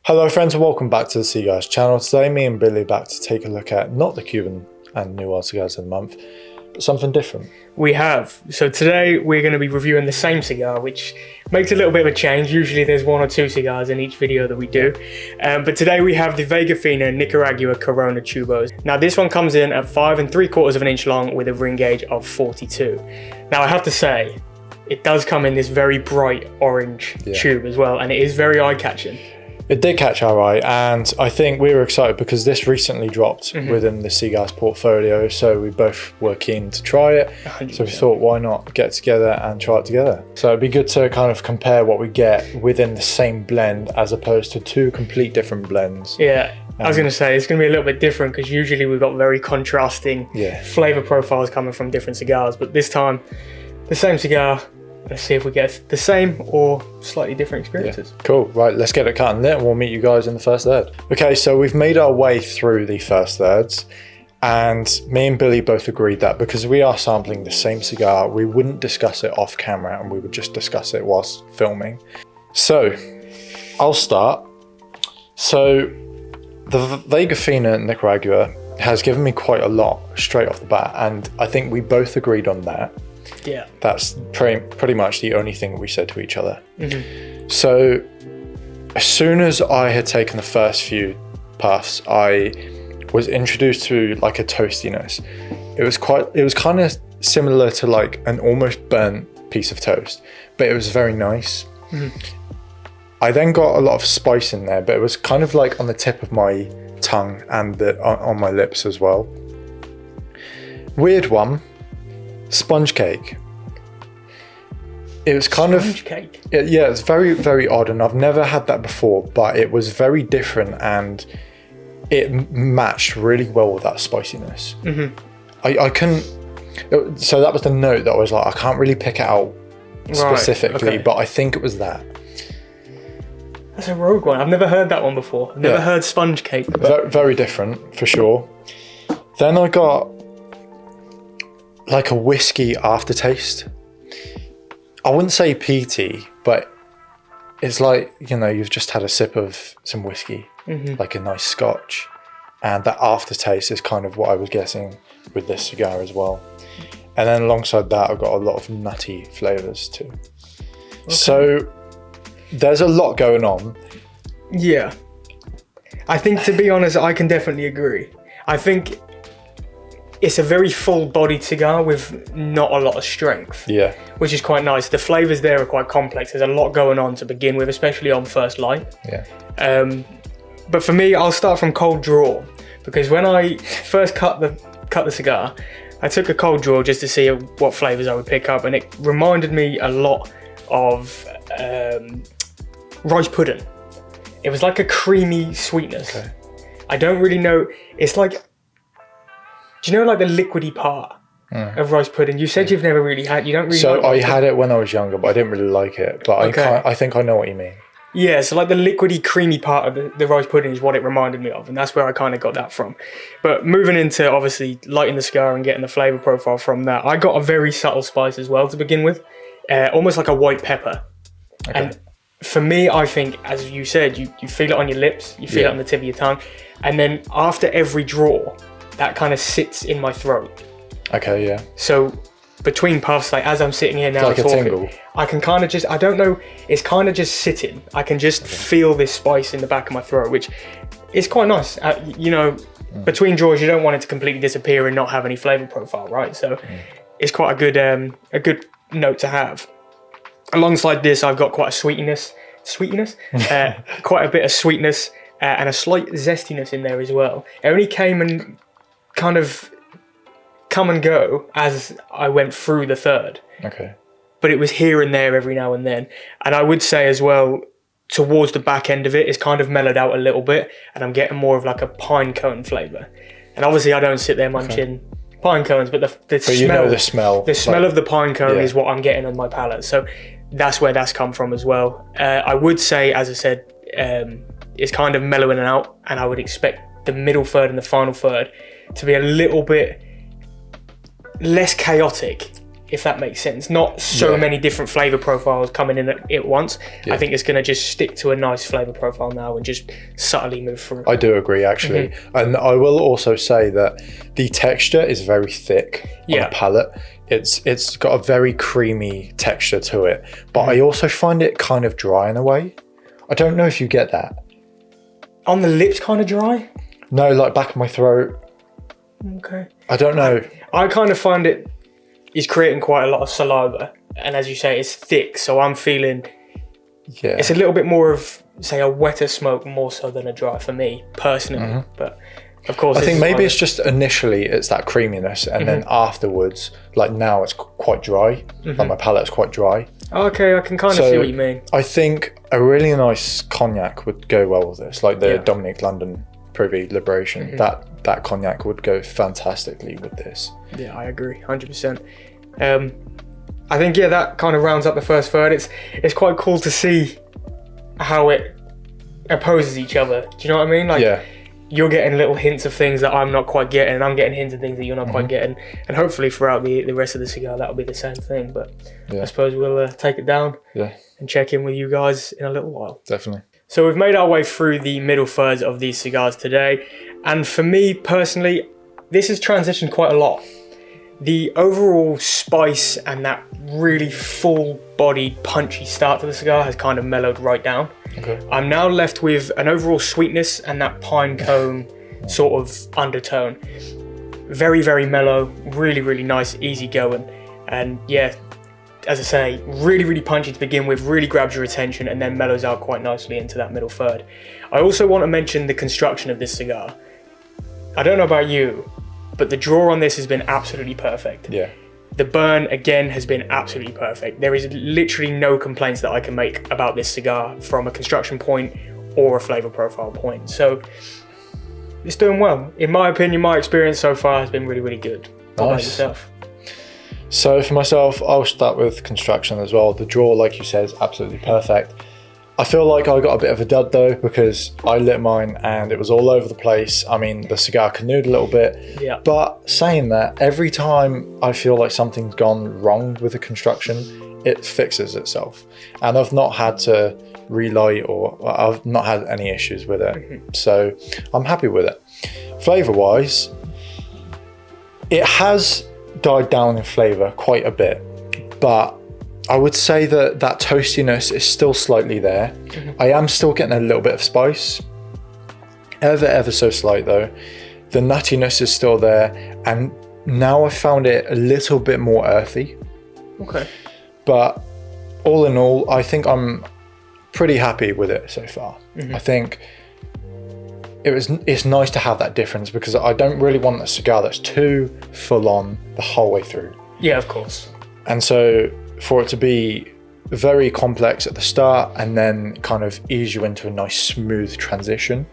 Hello friends and welcome back to the C.Gars channel. Today me and Billy are back to take a look at not the Cuban and New World cigars of the month, but something different. We have. So today we're going to be reviewing the same cigar, which makes a little bit of a change. Usually there's one or two cigars in each video that we do. But today we have the VegaFina Nicaragua Corona Tubos. Now this one comes in at 5 3/4 of an inch long with a ring gauge of 42. Now I have to say, it does come in this very bright orange tube as well, and it is very eye-catching. It did catch our eye, and I think we were excited because this recently dropped within the C.Gars portfolio, so we both were keen to try it. 100%. So we thought, why not get together and try it together? So it'd be good to kind of compare what we get within the same blend as opposed to two complete different blends. Yeah, I was going to say, it's going to be a little bit different because usually we've got very contrasting flavour profiles coming from different cigars, but this time, the same cigar. Let's see if we get the same or slightly different experiences. Yeah. Cool, right, let's get it cut and lit and we'll meet you guys in the first third. Okay, so we've made our way through the first thirds, and me and Billy both agreed that because we are sampling the same cigar, we wouldn't discuss it off camera and we would just discuss it whilst filming. So, I'll start. So, the VegaFina Nicaragua has given me quite a lot straight off the bat, and I think we both agreed on that. Yeah, that's pretty much the only thing we said to each other. So as soon as I had taken the first few puffs, I was introduced to like a toastiness. It was kind of similar to like an almost burnt piece of toast, but it was very nice. I then got a lot of spice in there, but it was kind of like on the tip of my tongue and on my lips as well. Weird one. Sponge cake. It was kind sponge cake? Yeah, it's very, very odd, and I've never had that before, but it was very different and it matched really well with that spiciness. I couldn't, so that was the note that I was like, I can't really pick it out specifically, but I think it was that. That's a rogue one. I've never heard that one before. I've never heard sponge cake. Very, very different, for sure. Then I got like a whiskey aftertaste. I wouldn't say peaty, but it's like, you know, you've just had a sip of some whiskey, like a nice scotch, and that aftertaste is kind of what I was getting with this cigar as well. And then alongside that, I've got a lot of nutty flavors too. So there's a lot going on. Yeah, I think, to be honest, I can definitely agree. I think it's a very full-bodied cigar with not a lot of strength. Yeah. Which is quite nice. The flavours there are quite complex. There's a lot going on to begin with, especially on first light. Yeah. But for me, I'll start from cold draw, because when I first cut the cigar, I took a cold draw just to see what flavours I would pick up, and it reminded me a lot of rice pudding. It was like a creamy sweetness. Okay. I don't really know. It's like, do you know like the liquidy part of rice pudding? You said you've never really had, you don't really So like I had it when I was younger, but I didn't really like it. But I think I know what you mean. Yeah, so like the liquidy creamy part of the rice pudding is what it reminded me of, and that's where I kind of got that from. But moving into obviously lighting the cigar and getting the flavour profile from that, I got a very subtle spice as well to begin with, almost like a white pepper. Okay. And for me, I think, as you said, you feel it on your lips, you feel it on the tip of your tongue, and then after every draw, that kind of sits in my throat. Okay, yeah. So between puffs, like as I'm sitting here now talking, a tingle. I can kind of just, I don't know, it's kind of just sitting. I can just feel this spice in the back of my throat, which is quite nice. You know, between draws, you don't want it to completely disappear and not have any flavour profile, right? So it's quite a good note to have. Alongside this, I've got quite a sweetness, quite a bit of sweetness and a slight zestiness in there as well. It only came and kind of come and go as I went through the third. Okay. But it was here and there every now and then. And I would say as well, towards the back end of it, it's kind of mellowed out a little bit, and I'm getting more of like a pine cone flavour. And obviously I don't sit there munching pine cones, but the smell, you know the smell. The smell of the pine cone is what I'm getting on my palate. So that's where that's come from as well. I would say, as I said, it's kind of mellowing out, and I would expect the middle third and the final third to be a little bit less chaotic if that makes sense. Not so many different flavor profiles coming in at once. I think it's going to just stick to a nice flavor profile now and just subtly move through. I do agree, actually. And I will also say that the texture is very thick on the palate. It's got a very creamy texture to it, but I also find it kind of dry in a way. I don't know if you get that. On the lips, kind of dry? No, like back of my throat. Okay. I don't know. I kind of find it is creating quite a lot of saliva, and as you say, it's thick, so I'm feeling it's a little bit more of, say, a wetter smoke more so than a dry for me personally. But of course, I think maybe it's just initially it's that creaminess, and then afterwards, like now it's quite dry. Like my palate's quite dry. Okay, I can kind of see what you mean. I think a really nice cognac would go well with this, like the Dominic London Privy Liberation. That cognac would go fantastically with this. Yeah, I agree, 100%. I think that kind of rounds up the first third. It's quite cool to see how it opposes each other. Do you know what I mean? Like, you're getting little hints of things that I'm not quite getting, and I'm getting hints of things that you're not quite getting. And hopefully throughout the rest of the cigar, that'll be the same thing. But I suppose we'll take it down and check in with you guys in a little while. Definitely. So we've made our way through the middle thirds of these cigars today. And for me personally, this has transitioned quite a lot. The overall spice and that really full-bodied, punchy start to the cigar has kind of mellowed right down. Okay. I'm now left with an overall sweetness and that pine cone sort of undertone. Very, very mellow, really, really nice, easy going. And as I say, really, really punchy to begin with, really grabs your attention and then mellows out quite nicely into that middle third. I also want to mention the construction of this cigar. I don't know about you, but the draw on this has been absolutely perfect. Yeah. The burn, again, has been absolutely perfect. There is literally no complaints that I can make about this cigar from a construction point or a flavor profile point. So it's doing well. In my opinion, my experience so far has been really, really good. What about yourself? So for myself, I'll start with construction as well. The draw, like you said, is absolutely perfect. I feel like I got a bit of a dud though, because I lit mine and it was all over the place. I mean, the cigar canoed a little bit. Yeah. But saying that, every time I feel like something's gone wrong with the construction, it fixes itself. And I've not had to relight or I've not had any issues with it. So I'm happy with it. Flavor-wise, it has died down in flavor quite a bit, but I would say that that toastiness is still slightly there. I am still getting a little bit of spice, ever so slight though. The nuttiness is still there, and now I found it a little bit more earthy. Okay. But all in all, I think I'm pretty happy with it so far. I think it's nice to have that difference, because I don't really want a cigar that's too full on the whole way through. Yeah, of course. And so for it to be very complex at the start and then kind of ease you into a nice smooth transition,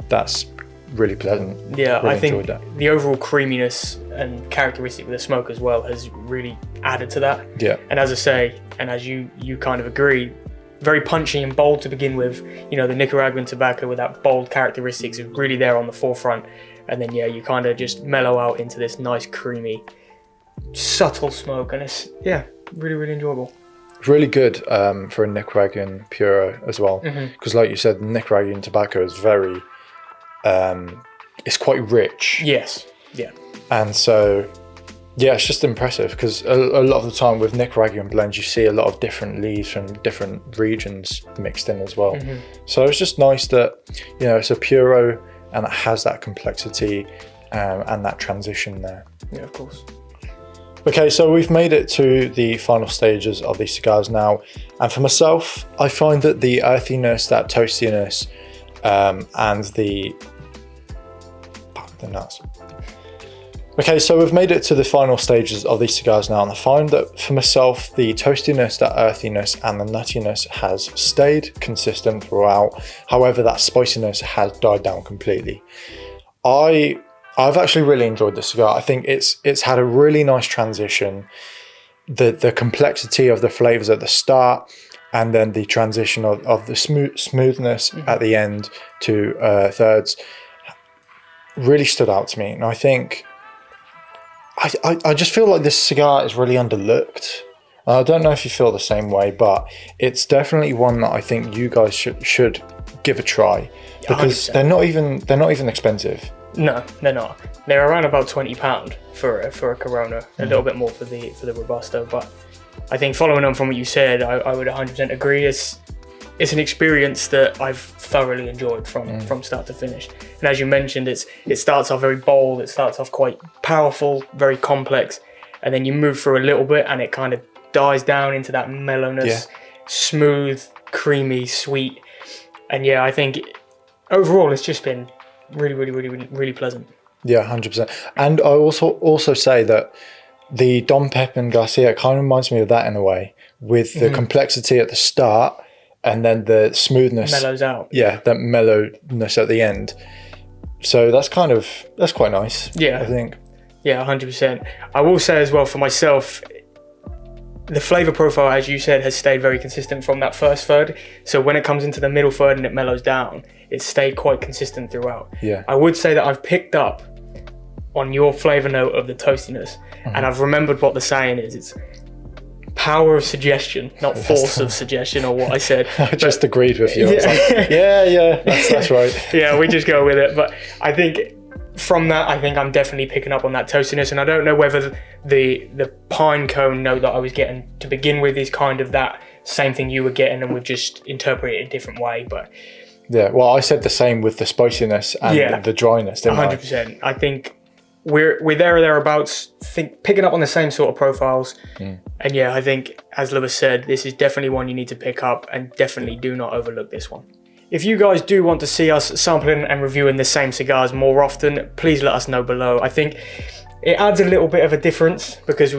that's really pleasant. Yeah, really I think the overall creaminess and characteristic of the smoke as well has really added to that. Yeah. And as I say, and as you kind of agree, very punchy and bold to begin with. You know, the Nicaraguan tobacco with that bold characteristics is really there on the forefront. And then, you kind of just mellow out into this nice, creamy, subtle smoke. And it's, really, really enjoyable. Really good for a Nicaraguan Puro as well. Because like you said, Nicaraguan tobacco is very, it's quite rich. Yes, yeah. And so, it's just impressive, because a lot of the time with Nicaraguan blends, you see a lot of different leaves from different regions mixed in as well. So it's just nice that, it's a Puro and it has that complexity and that transition there. Yeah, of course. Okay, so we've made it to the final stages of these cigars now. And for myself, I find that the earthiness, that toastiness, and the nuts. Okay, so we've made it to the final stages of these cigars now, and I find that for myself, the toastiness, that earthiness, and the nuttiness has stayed consistent throughout. However, that spiciness has died down completely. I've actually really enjoyed this cigar. I think it's had a really nice transition. The complexity of the flavors at the start, and then the transition of the smoothness at the end to thirds really stood out to me. And I think I just feel like this cigar is really underlooked. I don't know if you feel the same way, but it's definitely one that I think you guys should give a try, because 100%. they're not even expensive. No, they're not. They're around about £20 for a Corona, a little bit more for the Robusto. But I think following on from what you said, I would 100% agree. It's an experience that I've thoroughly enjoyed from start to finish. And as you mentioned, it starts off very bold. It starts off quite powerful, very complex, and then you move through a little bit, and it kind of dies down into that mellowness, smooth, creamy, sweet. And yeah, I think overall it's just been really, really, really, really, really pleasant. Yeah, 100%. And I also say that the Dom Pepin Garcia kind of reminds me of that in a way, with the complexity at the start and then the smoothness. Mellows out. Yeah, that mellowness at the end. So that's quite nice. Yeah. I think. Yeah, 100%. I will say as well for myself, the flavour profile, as you said, has stayed very consistent from that first third. So when it comes into the middle third and it mellows down, it's stayed quite consistent throughout. Yeah. I would say that I've picked up on your flavour note of the toastiness, and I've remembered what the saying is. It's power of suggestion, not force of suggestion, or what I said. I just agreed with you. I was like, yeah, that's right. Yeah, we just go with it. But I think from that, I think I'm definitely picking up on that toastiness, and I don't know whether the pine cone note that I was getting to begin with is kind of that same thing you were getting, and we've just interpreted it a different way. But yeah, well, I said the same with the spiciness and the dryness, didn't 100%. I think we're there or thereabouts, picking up on the same sort of profiles. And yeah, I think, as Lewis said, this is definitely one you need to pick up, and definitely do not overlook this one. If you guys do want to see us sampling and reviewing the same cigars more often, please let us know below. I think it adds a little bit of a difference because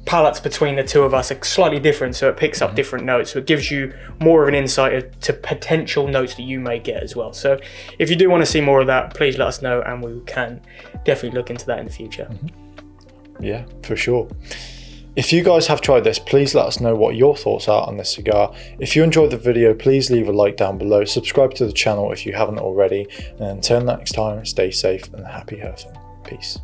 palates between the two of us are slightly different, so it picks up different notes. So it gives you more of an insight to potential notes that you may get as well. So if you do want to see more of that, please let us know, and we can definitely look into that in the future. Yeah, for sure. If you guys have tried this, please let us know what your thoughts are on this cigar. If you enjoyed the video, please leave a like down below, subscribe to the channel if you haven't already, and until next time, stay safe and happy herfing. Peace.